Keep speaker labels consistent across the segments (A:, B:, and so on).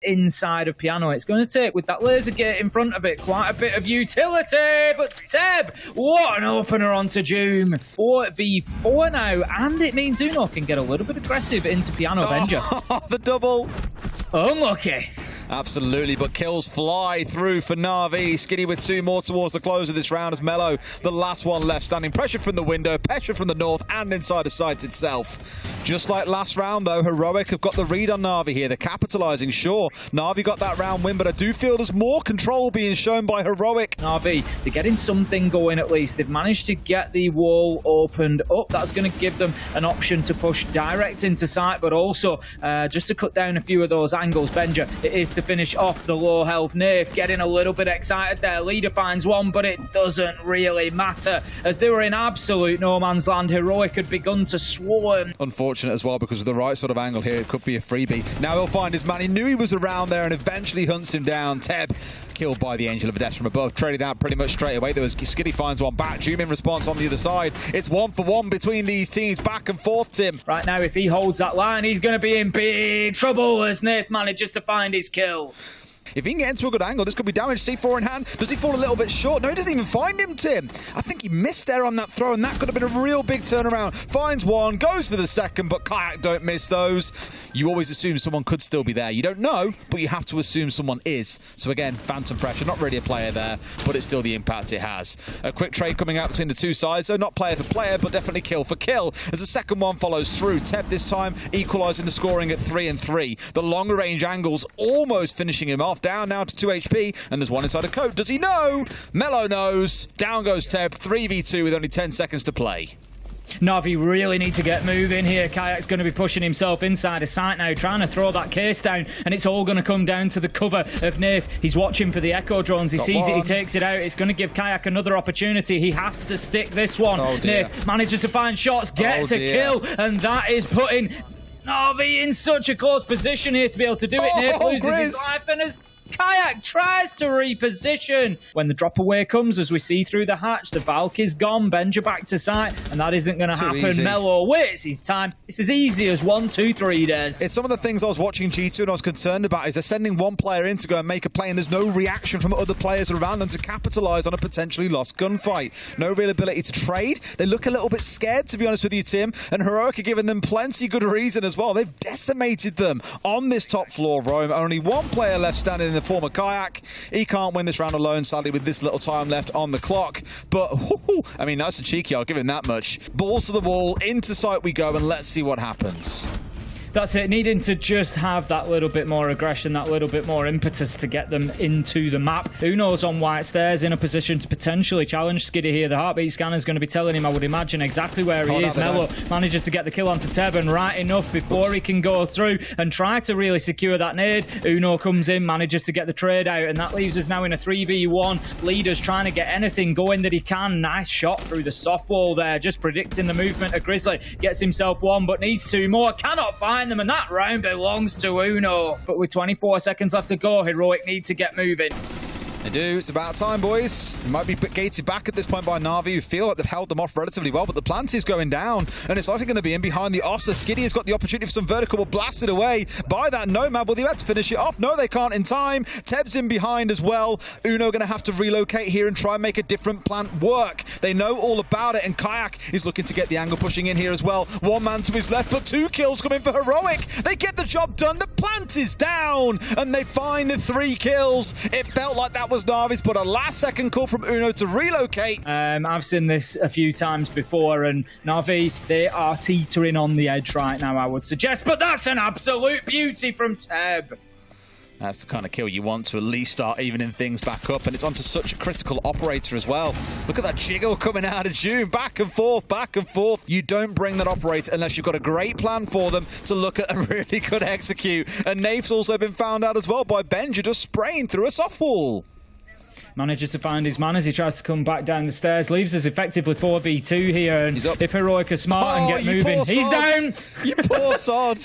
A: inside of Piano. It's going to take, with that laser gate in front of it, quite a bit of utility. But Teb, what an opener onto Doom. 4v4 now, and it means Uno can get a little bit aggressive into Piano Avenger.
B: The double.
A: Unlucky.
B: Absolutely, but kills fly through for Na'Vi. Skitty with 2 more towards the close of this round as Mello, the last one left standing. Pressure from the window, pressure from the north, and inside the site itself. Just like last round, though, Heroic have got the read on Na'Vi here. They're capitalizing, sure. Na'Vi got that round win, but I do feel there's more control being shown by Heroic.
A: Na'Vi, they're getting something going at least. They've managed to get the wall opened up. That's going to give them an option to push direct into sight, but also just to cut down a few of those angles. Benja, it is to finish off the low health Nave, getting a little bit excited there. Leader finds one, but it doesn't really matter as they were in absolute no man's land. Heroic had begun to swarm.
B: Unfortunate as well, because with the right sort of angle here, it could be a freebie. Now he'll find his man. He knew he was around there and eventually hunts him down. Teb killed by the Angel of Death from above, traded out pretty much straight away. There was Skitty finds one back. Doom in response on the other side. It's 1-for-1 between these teams, back and forth, Tim.
A: Right now, if he holds that line, he's going to be in big trouble as Nath manages to find his kill.
B: If he can get into a good angle, this could be damage. C4 in hand. Does he fall a little bit short? No, he doesn't even find him, Tim. I think he missed there on that throw, and that could have been a real big turnaround. Finds one, goes for the second, but Kayak don't miss those. You always assume someone could still be there. You don't know, but you have to assume someone is. So again, phantom pressure. Not really a player there, but it's still the impact it has. A quick trade coming out between the two sides, so not player for player, but definitely kill for kill, as the second one follows through. Teb this time equalising the scoring at 3-3. The longer range angles almost finishing him off. Down now to 2 HP, and there's one inside a coat. Does he know? Mello knows. Down goes Teb, 3v2 with only 10 seconds to play.
A: Na'Vi really need to get moving here. Kayak's going to be pushing himself inside a site now, trying to throw that case down, and it's all going to come down to the cover of Nath. He's watching for the echo drones. He sees it, he takes it out. It's going to give Kayak another opportunity. He has to stick this one. Nath manages to find shots, gets a kill, and that is putting Na'Vi in such a close position here to be able to do it. Nath loses his life, and as Kayak tries to reposition. When the drop away comes, as we see through the hatch, the Valk is gone. Benja back to sight, and that isn't going to happen. Easy. Mello waits his time. It's as easy as 1, 2, 3 days.
B: It's some of the things I was watching G2 and I was concerned about is they're sending one player in to go and make a play, and there's no reaction from other players around them to capitalise on a potentially lost gunfight. No real ability to trade. They look a little bit scared, to be honest with you, Tim, and Heroic are giving them plenty good reason as well. They've decimated them on this top floor, Rome. Only one player left standing in the form of Kayak. He can't win this round alone, sadly, with this little time left on the clock. But, I mean, nice and cheeky, I'll give him that much. Balls to the wall, into sight we go, and let's see what happens.
A: That's it, needing to just have that little bit more aggression, that little bit more impetus to get them into the map. Uno's on white stairs, in a position to potentially challenge Skiddy here. The heartbeat scanner's going to be telling him, I would imagine, exactly where he is. Mello manages to get the kill onto Teb, and right enough before he can go through and try to really secure that nade. Uno comes in, manages to get the trade out, and that leaves us now in a 3v1. Leader's trying to get anything going that he can. Nice shot through the soft wall there, just predicting the movement of Grizzly. Gets himself one, but needs two more. Cannot find them, and that round belongs to Uno. But with 24 seconds left to go, Heroic need to get moving.
B: They do. It's about time, boys. It might be gated back at this point by Na'Vi, who feel like they've held them off relatively well, but the plant is going down, and it's likely going to be in behind the Ossa. Skiddy has got the opportunity for some vertical, but blasted away by that Nomad. Will they have to finish it off? No, they can't in time. Teb's in behind as well. Uno going to have to relocate here and try and make a different plant work. They know all about it, and Kayak is looking to get the angle, pushing in here as well. One man to his left, but 2 kills coming for Heroic. They get the job done. The plant is down, and they find the 3 kills. It felt like that was Na'Vi's, but a last-second call from Uno to relocate.
A: I've seen this a few times before, and Na'Vi, they are teetering on the edge right now, I would suggest, but that's an absolute beauty from Teb.
B: That's the kind of kill you want to at least start evening things back up, and it's onto such a critical operator as well. Look at that jiggle coming out of June, back and forth, back and forth. You don't bring that operator unless you've got a great plan for them to look at and really good execute. And Nave's also been found out as well by Benja just spraying through a soft wall.
A: Manages to find his man as he tries to come back down the stairs. Leaves us effectively 4v2 here. And if Heroic are smart and get moving, he's down.
B: You poor sod.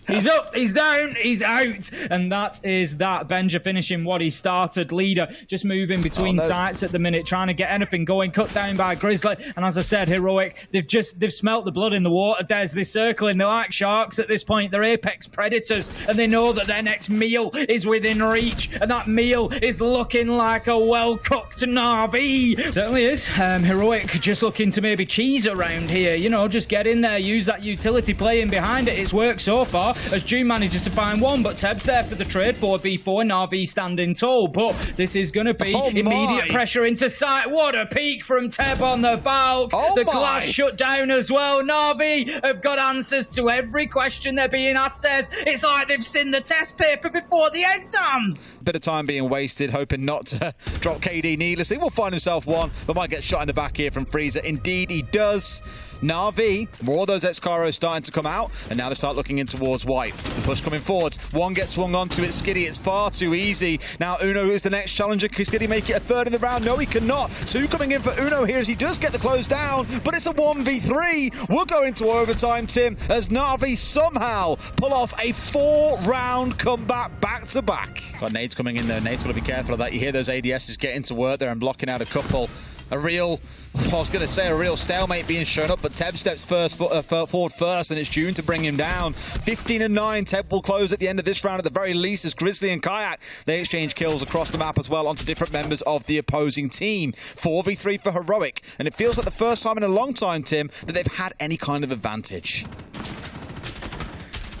A: He's up, he's down, he's out. And that is that. Benja finishing what he started. Leader just moving between sites at the minute, trying to get anything going. Cut down by Grizzly. And as I said, Heroic, they've smelt the blood in the water, Des. They're circling. They're like sharks at this point. They're apex predators. And they know that their next meal is within reach. And that meal is looking like a well-cooked NAVI. Certainly is. Heroic just looking to maybe cheese around here. You know, just get in there, use that utility play in behind it. It's worked so far as June manages to find one, but Teb's there for the trade. 4v4, NAVI standing tall, but this is going to be immediate pressure into sight. What a peek from Teb on the Valk. The glass shut down as well. NAVI have got answers to every question they're being asked. It's like they've seen the test paper before the exam.
B: Bit of time being wasted, hoping not to drop KD needlessly. Will find himself one, but might get shot in the back here from Freezer. Indeed, he does. NAVI, more of those X-Caros starting to come out, and now they start looking in towards White. The push coming forwards. One gets swung onto it. Skitty, it's far too easy. Now Uno is the next challenger. Can Skitty make it a third in the round? No, he cannot. Two coming in for Uno here as he does get the close down, but it's a 1v3. We'll go into overtime, Tim, as NAVI somehow pull off a 4-round comeback back-to-back. Got nades coming in there. Nade's got to be careful of that. You hear those ADSs getting to work there and blocking out a couple. I was going to say a real stalemate being shown up, but Teb steps forward first, and it's June to bring him down. 15-9, Teb will close at the end of this round at the very least, as Grizzly and Kayak, they exchange kills across the map as well onto different members of the opposing team. 4v3 for Heroic, and it feels like the first time in a long time, Tim, that they've had any kind of advantage.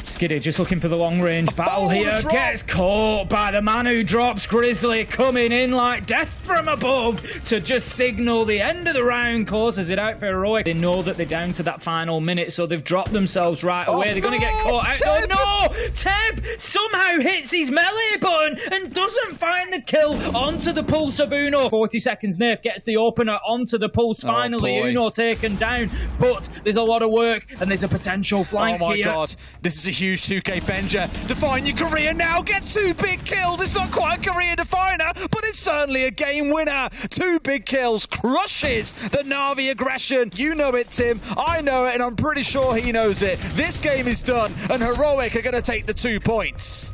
A: Skiddy just looking for the long-range battle here. Gets caught by the man who drops. Grizzly coming in like death from above to just signal the end of the round. Closes it out for Heroic. They know that they're down to that final minute, so they've dropped themselves right away. They're going to get caught out. Oh no! Teb somehow hits his melee button and doesn't find the kill onto the pulse of Uno. 40 seconds, Nerf gets the opener onto the pulse. Finally, Uno taken down, but there's a lot of work and there's a potential flank here.
B: Oh my god, this is a huge 2K Benja. Define your career now. Gets 2 big kills. It's not quite a career definer, but it's certainly a game winner. 2 big kills. Crushes the NAVI aggression. You know it, Tim. I know it, and I'm pretty sure he knows it. This game is done, and Heroic are going to take the 2 points.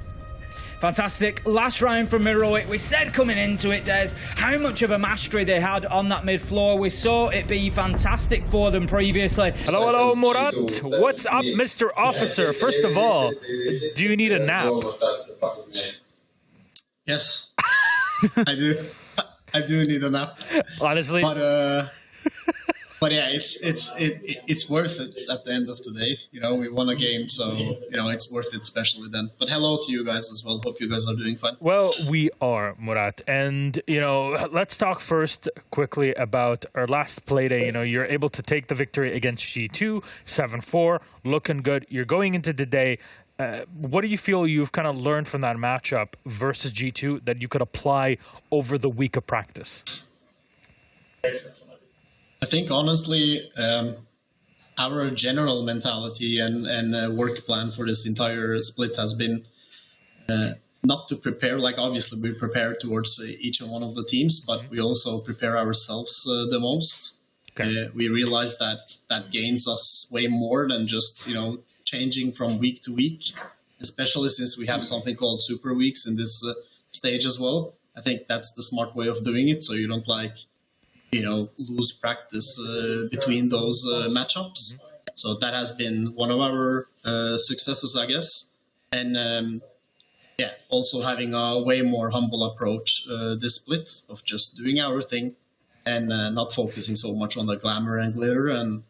A: Fantastic. Last round from Heroic. We said coming into it, Des, how much of a mastery they had on that mid-floor. We saw it be fantastic for them previously.
C: Hello, Murat. What's up, Mr. Officer? First of all, do you need a nap?
D: Yes, I do. I do need a nap.
C: Honestly?
D: But yeah, it's worth it at the end of the day. You know, we won a game, so you know it's worth it, especially then. But hello to you guys as well. Hope you guys are doing fine.
C: Well, we are, Murat, and you know, let's talk first quickly about our last play day. You know, you're able to take the victory against G2, 7-4, looking good. You're going into the day. What do you feel you've kind of learned from that matchup versus G2 that you could apply over the week of practice?
D: I think honestly, our general mentality and work plan for this entire split has been not to prepare, like obviously we prepare towards each and one of the teams, but we also prepare ourselves the most. Okay. We realize that gains us way more than just, you know, changing from week to week, especially since we have something called super weeks in this stage as well. I think that's the smart way of doing it, so you don't lose practice between those matchups. So that has been one of our successes, I guess. And also having a way more humble approach this split of just doing our thing and not focusing so much on the glamour and glitter and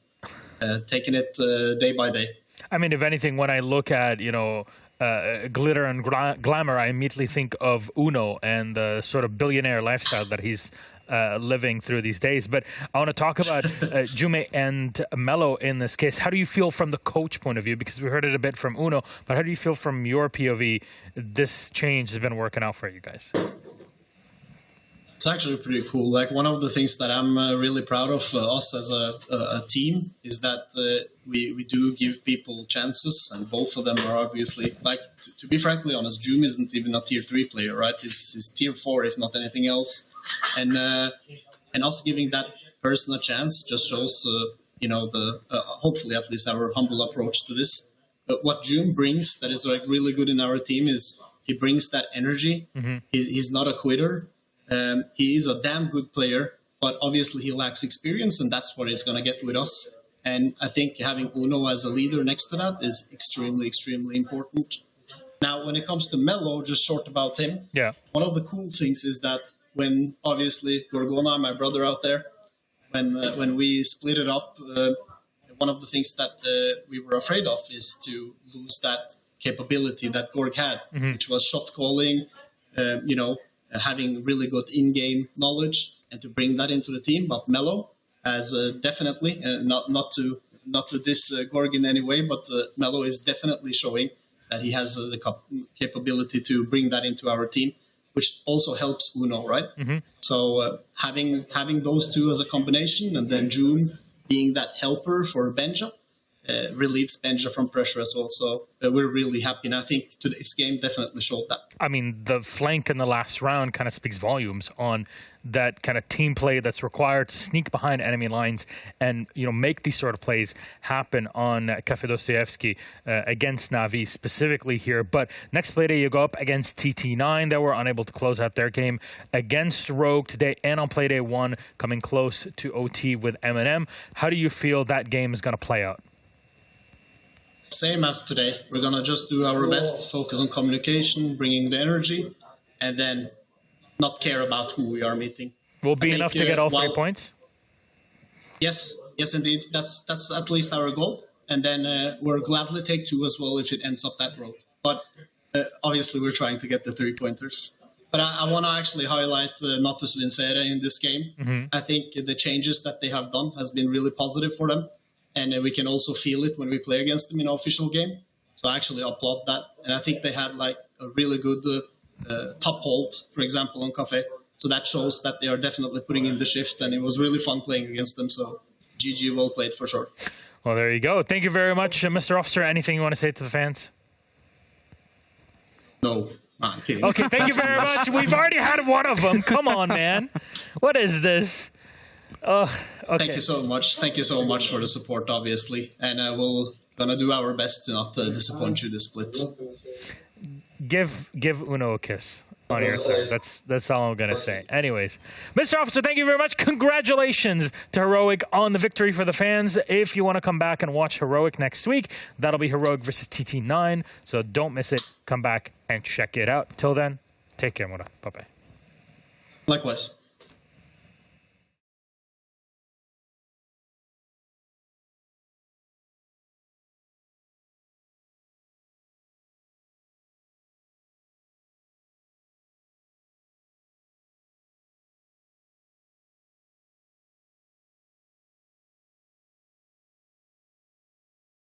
D: taking it day by day.
C: I mean, if anything, when I look at, glitter and glamour, I immediately think of Uno and the sort of billionaire lifestyle that he's living through these days. But I want to talk about Jume and Mello in this case. How do you feel from the coach point of view? Because we heard it a bit from Uno, but how do you feel from your POV this change has been working out for you guys?
D: It's actually pretty cool. Like, one of the things that I'm really proud of us as a team is that we do give people chances, and both of them are obviously, like, to be frankly honest, Joom isn't even a tier 3 player, right? He's tier 4 if not anything else. And us giving that person a chance just shows, hopefully at least our humble approach to this. But what June brings that is like really good in our team is he brings that energy. He's not a quitter. He is a damn good player, but obviously he lacks experience, and that's what he's going to get with us. And I think having Uno as a leader next to that is extremely, extremely important. Now, when it comes to Melo, just short about him, one of the cool things is that when, obviously, Gorgona, my brother out there, when we split it up, one of the things that we were afraid of is to lose that capability that Gorg had, which was shot calling, having really good in-game knowledge, and to bring that into the team. But Melo has definitely, not to diss Gorg in any way, but Melo is definitely showing that he has the capability to bring that into our team, which also helps Uno, right? So having those two as a combination, and then June being that helper for Benja, relieves Benja from pressure as well. So we're really happy, and I think today's game definitely showed that.
C: I mean, the flank in the last round kind of speaks volumes on that kind of team play that's required to sneak behind enemy lines and, make these sort of plays happen on Cafe Dostoevsky against Navi specifically here. But next play day, you go up against TT9. They were unable to close out their game against Rogue today, and on play day 1, coming close to OT with M&M. How do you feel that game is going to play out?
D: Same as today. We're going to just do our best, focus on communication, bringing the energy, and then not care about who we are meeting.
C: Will be enough to get all 3 points?
D: Yes, indeed. That's at least our goal. And then we'll gladly take 2 as well if it ends up that road. But obviously we're trying to get the 3-pointers. But I want to actually highlight Natus Vincere in this game. I think the changes that they have done has been really positive for them. And we can also feel it when we play against them in an official game. So I actually applaud that. And I think they had like a really good top hold, for example, on Cafe. So that shows that they are definitely putting in the shift. And it was really fun playing against them. So GG, well played for sure.
C: Well, there you go. Thank you very much, Mr. Officer. Anything you want to say to the fans?
D: No. I'm kidding.
C: Okay, thank you very much. We've already had one of them. Come on, man. What is this? Okay.
D: Thank you so much. Thank you so much for the support, obviously. And we're going to do our best to not disappoint you this split.
C: Give Uno a kiss on your side. That's all I'm going to say. Anyways, Mr. Officer, thank you very much. Congratulations to Heroic on the victory for the fans. If you want to come back and watch Heroic next week, that'll be Heroic versus TT9. So don't miss it. Come back and check it out. Till then, take care, Mura. Bye-bye.
D: Likewise.